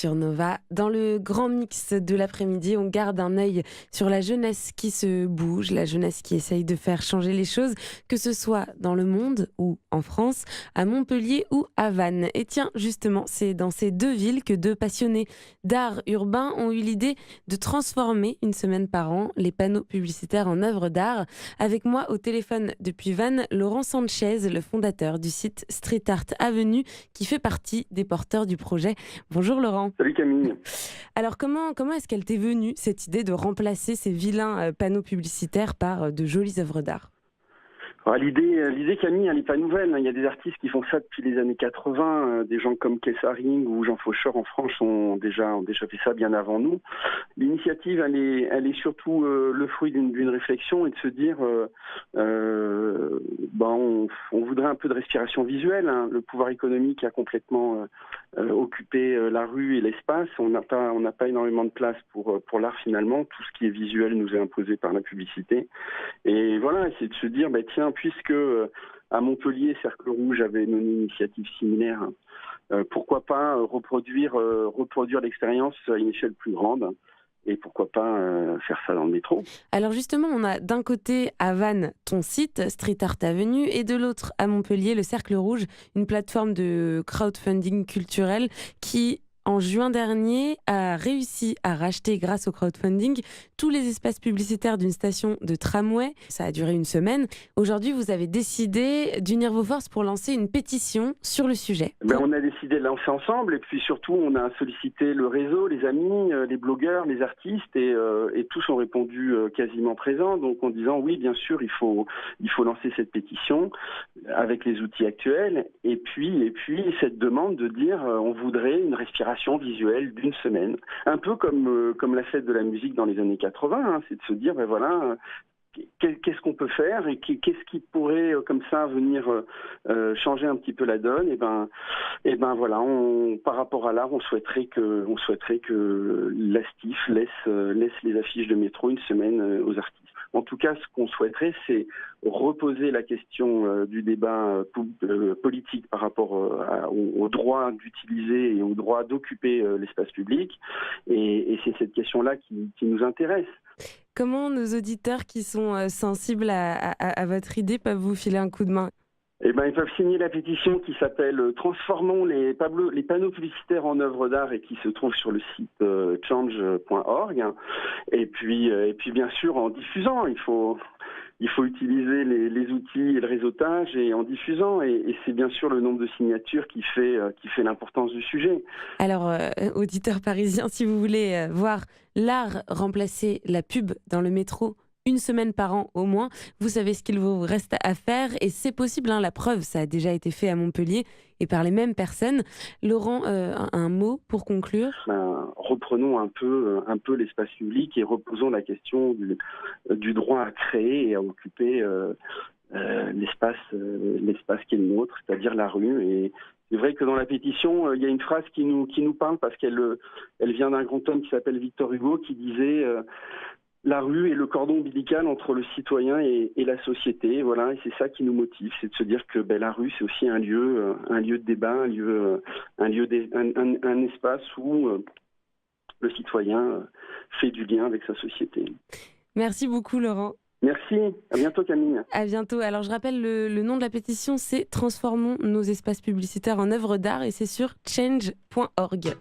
sur Nova. Dans le grand mix de l'après-midi, on garde un œil sur la jeunesse qui se bouge, la jeunesse qui essaye de faire changer les choses, que ce soit dans le monde ou en France, à Montpellier ou à Vannes. Et tiens, justement, c'est dans ces deux villes que deux passionnés d'art urbain ont eu l'idée de transformer une semaine par an les panneaux publicitaires en œuvres d'art. Avec moi au téléphone depuis Vannes, Laurent Sanchez, le fondateur du site Street Art Avenue, qui fait partie des porteurs du projet. Bonjour Laurent. Salut Camille. Alors comment est-ce qu'elle t'est venue, cette idée de remplacer ces vilains panneaux publicitaires par de jolies œuvres d'art ? Alors, l'idée Camille, elle n'est pas nouvelle. Il y a des artistes qui font ça depuis les années 80. Des gens comme Keith Haring ou Jean Faucheur en France ont déjà fait ça bien avant nous. L'initiative, elle est surtout le fruit d'une réflexion et de se dire, on voudrait un peu de respiration visuelle. Hein. Le pouvoir économique a complètement occupé la rue et l'espace. On n'a pas énormément de place pour l'art finalement. Tout ce qui est visuel nous est imposé par la publicité. Et voilà, c'est de se dire, tiens, puisque à Montpellier, Cercle Rouge avait une initiative similaire, pourquoi pas reproduire l'expérience à une échelle plus grande et pourquoi pas faire ça dans le métro. Alors justement, on a d'un côté à Vannes ton site Street Art Avenue et de l'autre à Montpellier le Cercle Rouge, une plateforme de crowdfunding culturel qui en juin dernier, a réussi à racheter, grâce au crowdfunding, tous les espaces publicitaires d'une station de tramway. Ça a duré une semaine. Aujourd'hui, vous avez décidé d'unir vos forces pour lancer une pétition sur le sujet. On a décidé de lancer ensemble et puis surtout, on a sollicité le réseau, les amis, les blogueurs, les artistes et tous ont répondu quasiment présents. Donc en disant oui, bien sûr, il faut lancer cette pétition avec les outils actuels et puis cette demande de dire on voudrait une respiration visuelle d'une semaine, un peu comme la fête de la musique dans les années 80, hein, c'est de se dire qu'est-ce qu'on peut faire et qu'est-ce qui pourrait comme ça venir changer un petit peu la donne. Et ben voilà, par rapport à l'art, on souhaiterait que l'Astif laisse les affiches de métro une semaine aux artistes. En tout cas, ce qu'on souhaiterait, c'est reposer la question du débat politique par rapport au droit d'utiliser et au droit d'occuper l'espace public. Et c'est cette question-là qui nous intéresse. Comment nos auditeurs qui sont sensibles à votre idée peuvent vous filer un coup de main ? Ils peuvent signer la pétition qui s'appelle « Transformons les panneaux publicitaires en œuvres d'art » et qui se trouve sur le site change.org. Et puis bien sûr, en diffusant, il faut utiliser les outils et le réseautage et en diffusant. Et c'est bien sûr le nombre de signatures qui fait l'importance du sujet. Alors, auditeurs parisiens, si vous voulez voir l'art remplacer la pub dans le métro, une semaine par an au moins, vous savez ce qu'il vous reste à faire et c'est possible, hein, la preuve, ça a déjà été fait à Montpellier et par les mêmes personnes. Laurent, un mot pour conclure ? Reprenons un peu l'espace public et reposons la question du droit à créer et à occuper l'espace qui est le nôtre, c'est-à-dire la rue. Et c'est vrai que dans la pétition, il y a une phrase qui nous parle parce qu'elle vient d'un grand homme qui s'appelle Victor Hugo qui disait la rue est le cordon ombilical entre le citoyen et la société, voilà, et c'est ça qui nous motive, c'est de se dire que la rue c'est aussi un lieu de débat, un espace où le citoyen fait du lien avec sa société. Merci beaucoup Laurent. Merci, à bientôt Camille. À bientôt. Alors je rappelle le nom de la pétition, c'est Transformons nos espaces publicitaires en œuvres d'art et c'est sur change.org.